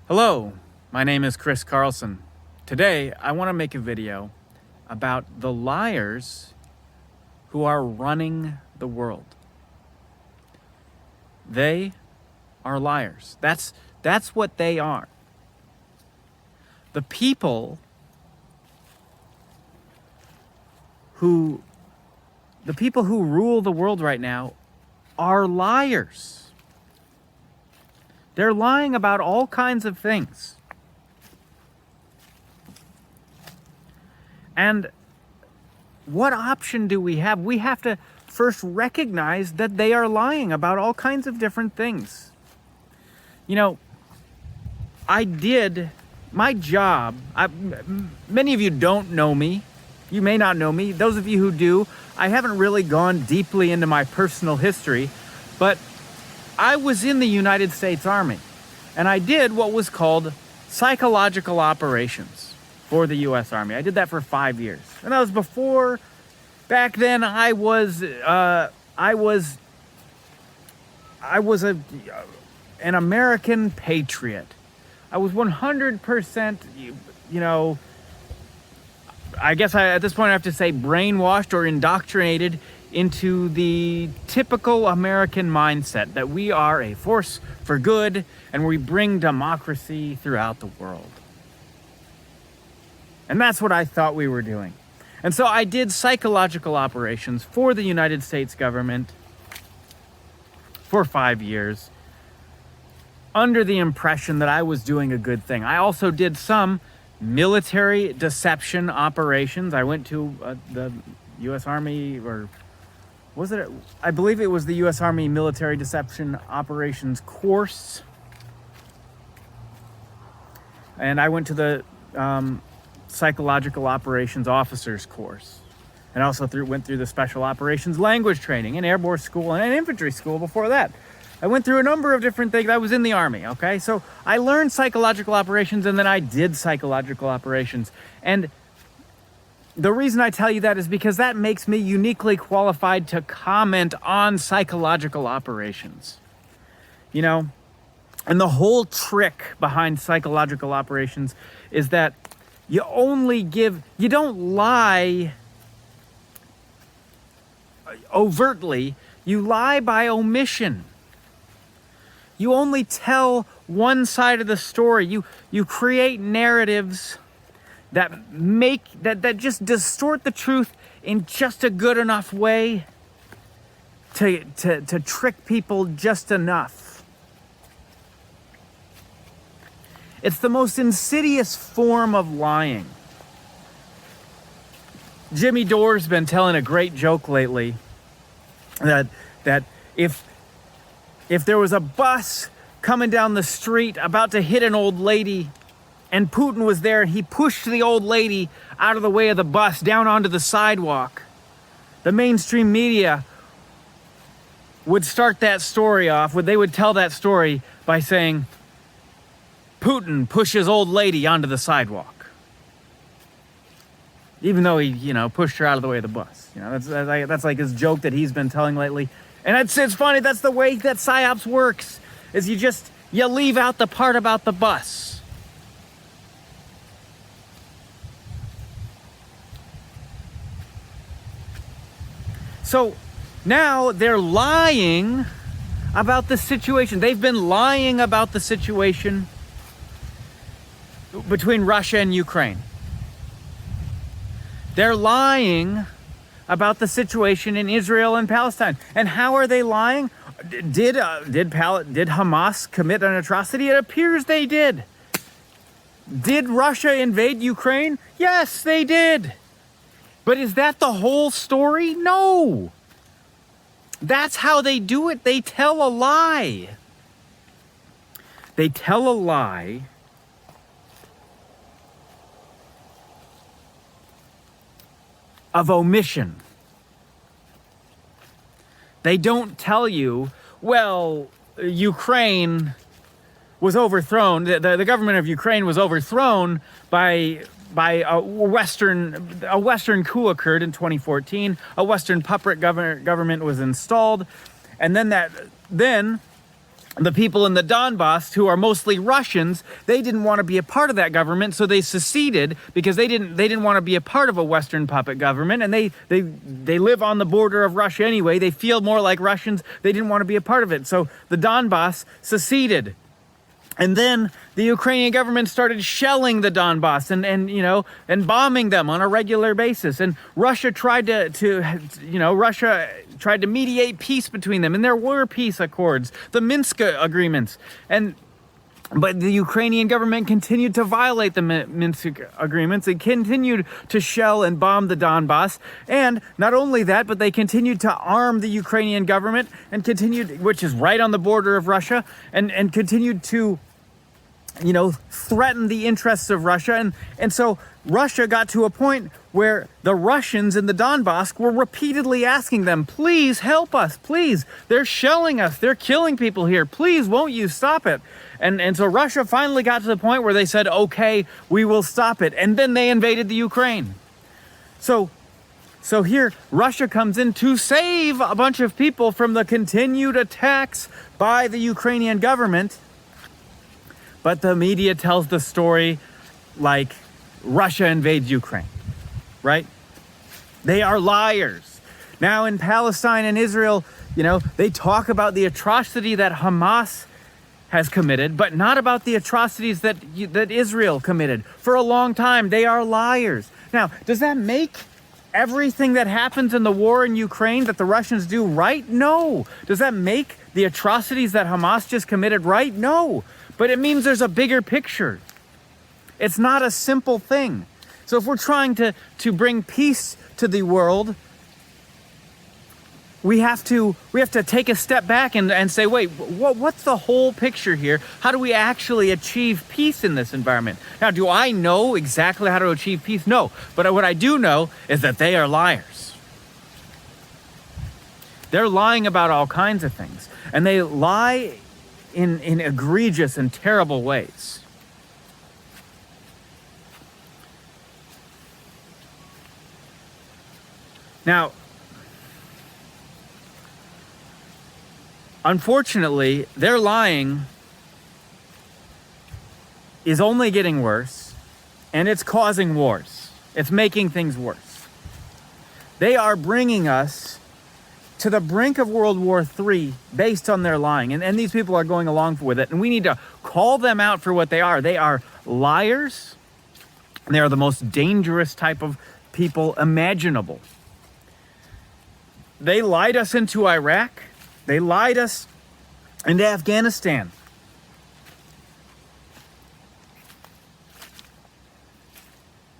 Hello, my name is Chris Carlson. Today, I want to make a video about the liars who are running the world. They are liars. That's what they are. The people who rule the world right now are liars. They're lying about all kinds of things. And what option do we have? We have to first recognize that they are lying about all kinds of different things. You know, I did my job. Many of you don't know me. You may not know me. Those of you who do, I haven't really gone deeply into my personal history, but I was in the United States Army, and I did what was called psychological operations for the U.S. Army. I did that for 5 years, and that was before. Back then, I was an American patriot. I was 100%, I guess at this point I have to say brainwashed or indoctrinated into the typical American mindset that we are a force for good and we bring democracy throughout the world. And that's what I thought we were doing. And so I did psychological operations for the United States government for 5 years under the impression that I was doing a good thing. I also did some military deception operations. I went to the U.S. Army, or was it? I believe it was the U.S. Army Military Deception Operations course. And I went to the Psychological Operations Officers course. And also went through the Special Operations Language Training and Airborne School and Infantry School before that. I went through a number of different things. I was in the Army, okay? So I learned psychological operations, and then I did psychological operations. And the reason I tell you that is because that makes me uniquely qualified to comment on psychological operations. You know, and the whole trick behind psychological operations is that you don't lie overtly, you lie by omission. You only tell one side of the story. You create narratives that just distort the truth in just a good enough way to trick people just enough. It's the most insidious form of lying. Jimmy Dore's been telling a great joke lately that if there was a bus coming down the street about to hit an old lady and Putin was there and he pushed the old lady out of the way of the bus down onto the sidewalk, the mainstream media would start that story off. They would tell that story by saying, Putin pushes old lady onto the sidewalk. Even though he, pushed her out of the way of the bus. That's like his joke that he's been telling lately. And it's funny, that's the way that PSYOPs works, is you leave out the part about the bus. So now they're lying about the situation. They've been lying about the situation between Russia and Ukraine. They're lying about the situation in Israel and Palestine. And how are they lying? Did Hamas commit an atrocity? It appears they did. Did Russia invade Ukraine? Yes, they did. But is that the whole story? No. That's how they do it. They tell a lie. They tell a lie of omission. They don't tell you, well, Ukraine was overthrown, the government of Ukraine was overthrown by a Western coup occurred in 2014. A Western puppet government was installed, and then the people in the Donbass, who are mostly Russians, they didn't want to be a part of that government, so they seceded because they didn't want to be a part of a Western puppet government, and they live on the border of Russia anyway. They feel more like Russians. They didn't want to be a part of it, so the Donbass seceded. And then the Ukrainian government started shelling the Donbass and bombing them on a regular basis. And Russia tried to mediate peace between them. And there were peace accords, the Minsk agreements. But the Ukrainian government continued to violate the Minsk agreements. They continued to shell and bomb the Donbass. And not only that, but they continued to arm the Ukrainian government and which is right on the border of Russia, and continued to, threaten the interests of Russia. And so Russia got to a point where the Russians in the Donbass were repeatedly asking them, please help us, please. They're shelling us. They're killing people here. Please, won't you stop it? And so Russia finally got to the point where they said, okay, we will stop it. And then they invaded the Ukraine. So here Russia comes in to save a bunch of people from the continued attacks by the Ukrainian government. But the media tells the story like Russia invades Ukraine, right? They are liars. Now in Palestine and Israel, they talk about the atrocity that Hamas has committed, but not about the atrocities that Israel committed. For a long time, they are liars. Now, does that make everything that happens in the war in Ukraine that the Russians do right? No. Does that make the atrocities that Hamas just committed right? No. But it means there's a bigger picture. It's not a simple thing. So if we're trying to bring peace to the world, we have to take a step back and say, wait, what's the whole picture here? How do we actually achieve peace in this environment? Now, do I know exactly how to achieve peace? No. But what I do know is that they are liars. They're lying about all kinds of things. And they lie in egregious and terrible ways. Now, unfortunately, their lying is only getting worse, and it's causing wars. It's making things worse. They are bringing us to the brink of World War III based on their lying. And these people are going along with it. And we need to call them out for what they are. They are liars. They are the most dangerous type of people imaginable. They lied us into Iraq. They lied us into Afghanistan.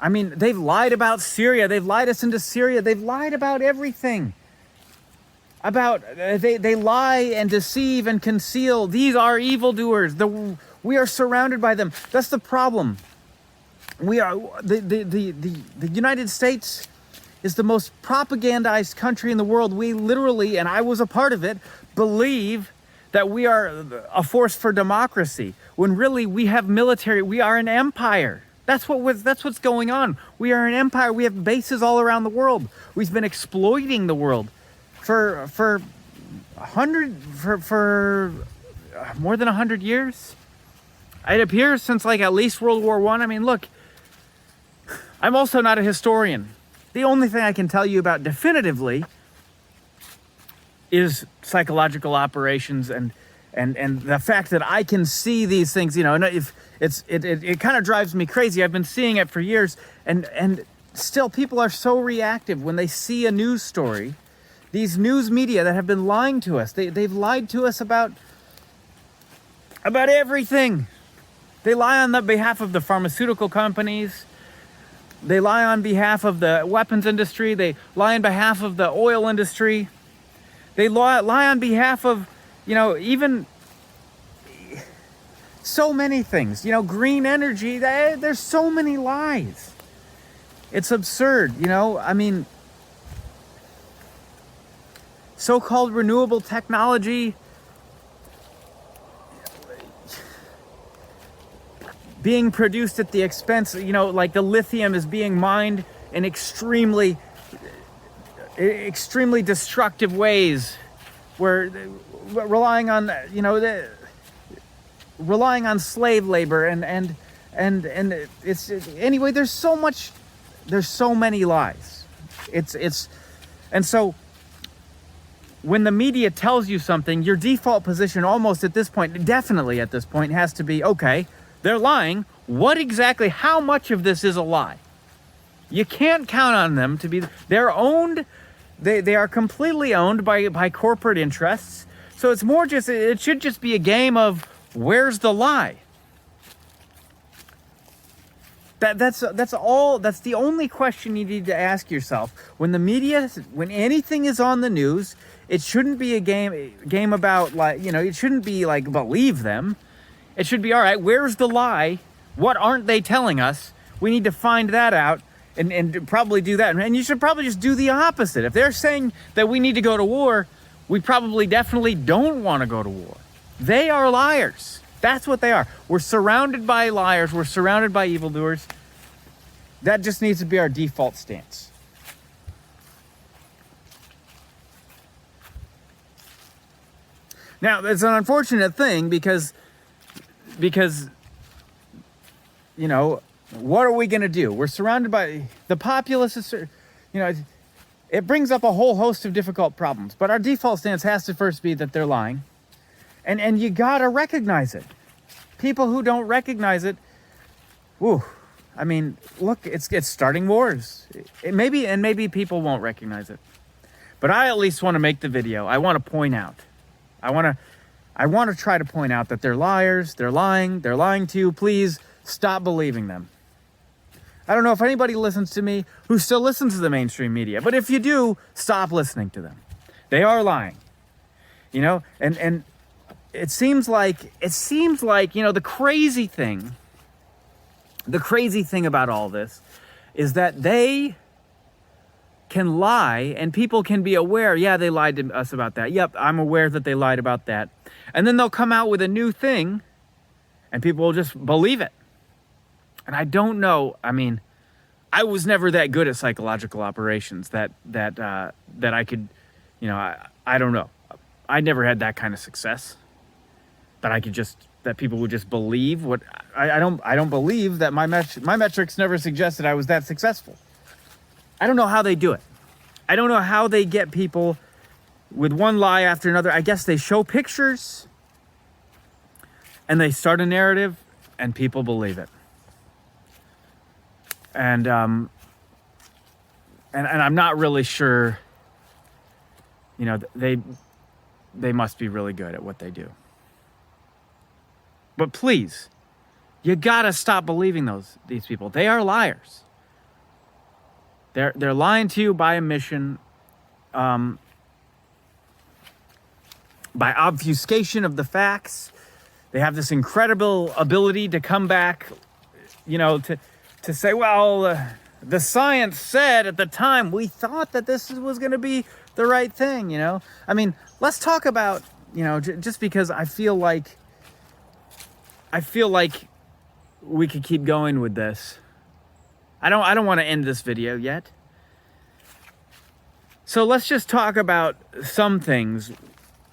I mean, they've lied about Syria. They've lied us into Syria. They've lied about everything. They lie and deceive and conceal. These are evildoers. We are surrounded by them. That's the problem. We are the United States is the most propagandized country in the world. We literally, and I was a part of it, believe that we are a force for democracy, when really we have military. We are an empire. That's what's going on. We are an empire. We have bases all around the world. We've been exploiting the world for more than 100 years. It appears since at least World War I. I mean, look, I'm also not a historian. The only thing I can tell you about definitively is psychological operations and the fact that I can see these things, and if it kind of drives me crazy. I've been seeing it for years, and still people are so reactive when they see a news story. These news media that have been lying to us, they've lied to us about everything. They lie on the behalf of the pharmaceutical companies. They lie on behalf of the weapons industry. They lie on behalf of the oil industry. They lie on behalf of, even so many things. Green energy. There's so many lies. It's absurd, I mean, so-called renewable technology being produced at the expense, like the lithium is being mined in extremely destructive ways. We're relying on, relying on slave labor and it's anyway. There's so many lies. And so when the media tells you something, your default position almost at this point, definitely at this point, has to be, okay, they're lying. What exactly, how much of this is a lie? You can't count on them to be, they're owned, they are completely owned by corporate interests. So it's more just, it should just be a game of where's the lie? That's the only question you need to ask yourself. When the media, when anything is on the news, it shouldn't be a game about, like, you know, it shouldn't be like believe them. It should be, all right, where's the lie? What aren't they telling us? We need to find that out and probably do that. And you should probably just do the opposite. If they're saying that we need to go to war, we probably definitely don't want to go to war. They are liars. That's what they are. We're surrounded by liars. We're surrounded by evildoers. That just needs to be our default stance. Now, it's an unfortunate thing because, you know, what are we going to do? We're surrounded by the populace. You know, it brings up a whole host of difficult problems. But our default stance has to first be that they're lying. And you got to recognize it. People who don't recognize it, whew, I mean, look, it's starting wars. Maybe people won't recognize it. But I at least want to make the video. I want to point out. I want to try to point out that they're liars, they're lying to you. Please stop believing them. I don't know if anybody listens to me who still listens to the mainstream media, but if you do, stop listening to them. They are lying. You know, and it seems like, you know, the crazy thing about all this is that they can lie and people can be aware, yeah, they lied to us about that. Yep, I'm aware that they lied about that. And then they'll come out with a new thing and people will just believe it. And I don't know, I mean, I was never that good at psychological operations that I could, you know, I don't know. I never had that kind of success. That people would just believe what I don't believe that my metrics never suggested I was that successful. I don't know how they do it. I don't know how they get people with one lie after another. I guess they show pictures and they start a narrative and people believe it. And I'm not really sure, you know, they must be really good at what they do. But please, you gotta stop believing these people. They are liars. They're lying to you by omission, by obfuscation of the facts. They have this incredible ability to come back, you know, to say, well, the science said at the time we thought that this was going to be the right thing, you know. I mean, let's talk about, you know, just because I feel like we could keep going with this. I don't want to end this video yet. So let's just talk about some things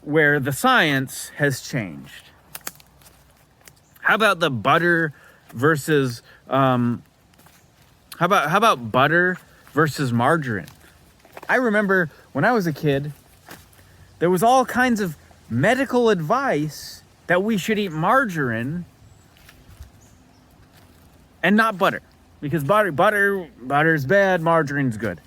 where the science has changed. How about the butter versus how about butter versus margarine? I remember when I was a kid, there was all kinds of medical advice that we should eat margarine and not butter, because butter's bad, margarine's good.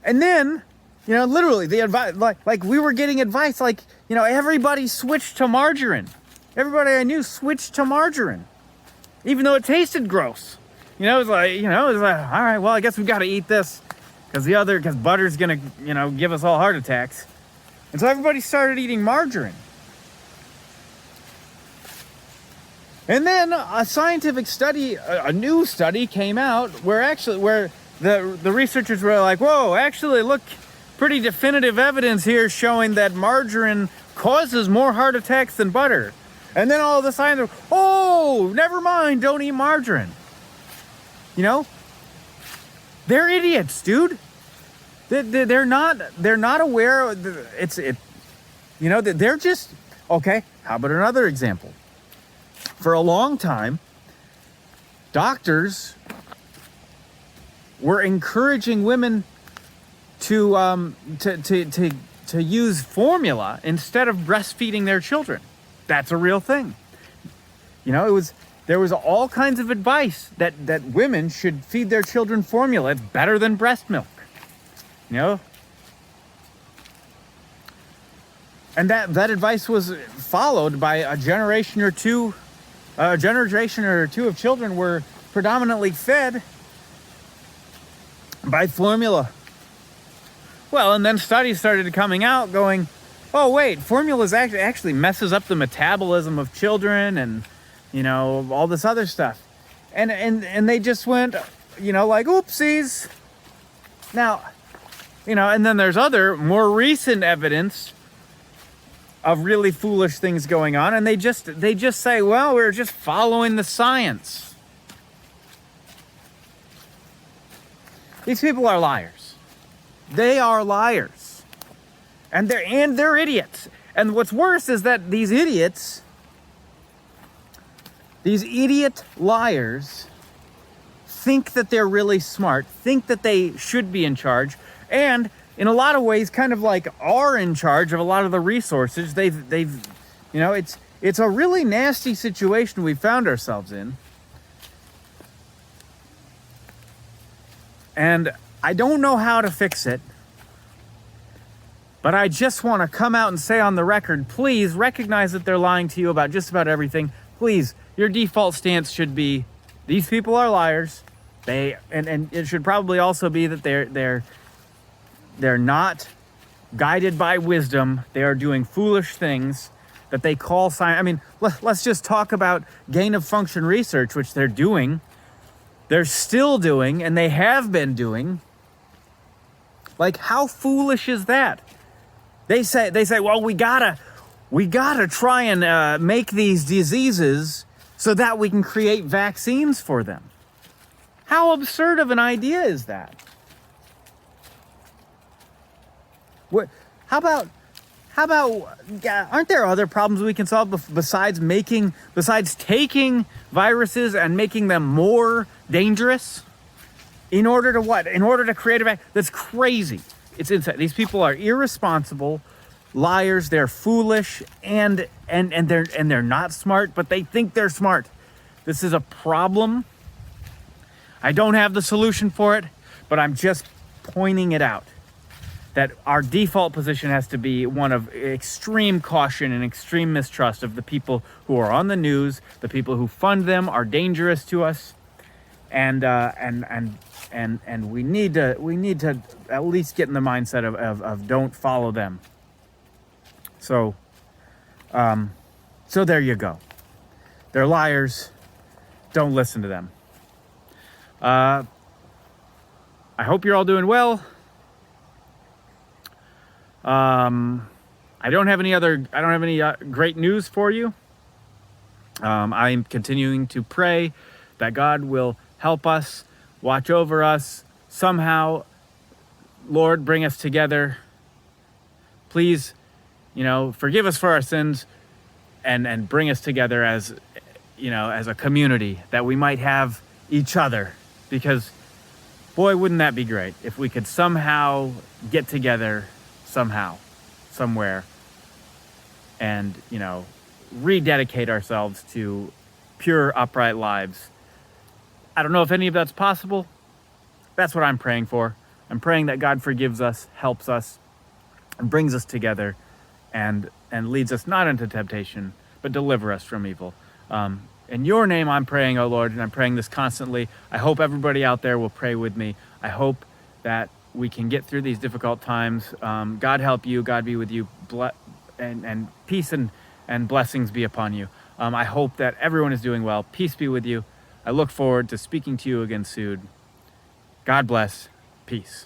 And then, you know, literally the advice, like we were getting advice, like, you know, everybody switched to margarine. Everybody I knew switched to margarine, even though it tasted gross. You know, it was like, all right, well, I guess we've got to eat this because butter's gonna, you know, give us all heart attacks. And so everybody started eating margarine. And then a scientific study, a new study came out where the researchers were like, whoa, actually, look, pretty definitive evidence here showing that margarine causes more heart attacks than butter. And then all the scientists, oh, never mind, don't eat margarine. You know, they're idiots, dude. They're not aware. You know, they're just, okay, how about another example? For a long time, doctors were encouraging women to use formula instead of breastfeeding their children. That's a real thing. You know, there was all kinds of advice that women should feed their children formula. It's better than breast milk. You know? And that advice was followed by a generation or two of children were predominantly fed by formula. Well, and then studies started coming out going, oh wait, formula actually messes up the metabolism of children and, you know, all this other stuff. And they just went, you know, like, oopsies. Now, you know, and then there's other more recent evidence of really foolish things going on, and they just say, well, we're just following the science. These people are liars. They are liars. And they're idiots. And what's worse is that these idiot liars think that they're really smart, think that they should be in charge, and in a lot of ways kind of like are in charge of a lot of the resources. They've you know, it's a really nasty situation we found ourselves in. And I don't know how to fix it, but I just want to come out and say on the record, please recognize that they're lying to you about just about everything. Please, your default stance should be, these people are liars. And it should probably also be that they're not guided by wisdom. They are doing foolish things that they call science. I mean, let's just talk about gain of function research, which they're doing. They're still doing, and they have been doing. Like, how foolish is that? They say, well, we gotta try and make these diseases so that we can create vaccines for them. How absurd of an idea is that? What? How about? Aren't there other problems we can solve besides taking viruses and making them more dangerous? In order to what? In order to create a vaccine? That's crazy. It's insane. These people are irresponsible, liars. They're foolish, and they're not smart, but they think they're smart. This is a problem. I don't have the solution for it, but I'm just pointing it out. That our default position has to be one of extreme caution and extreme mistrust of the people who are on the news. The people who fund them are dangerous to us, and we need to at least get in the mindset of don't follow them. So there you go. They're liars. Don't listen to them. I hope you're all doing well. I don't have any great news for you. I'm continuing to pray that God will help us, watch over us, somehow, Lord, bring us together. Please, forgive us for our sins and bring us together as a community, that we might have each other, because boy, wouldn't that be great if we could somehow get together somehow, somewhere, and rededicate ourselves to pure, upright lives. I don't know if any of that's possible. That's what I'm praying for. I'm praying that God forgives us, helps us, and brings us together, and leads us not into temptation, but deliver us from evil. In your name I'm praying, O Lord, and I'm praying this constantly. I hope everybody out there will pray with me. I hope that we can get through these difficult times. God help you. God be with you. And peace and blessings be upon you. I hope that everyone is doing well. Peace be with you. I look forward to speaking to you again soon. God bless. Peace.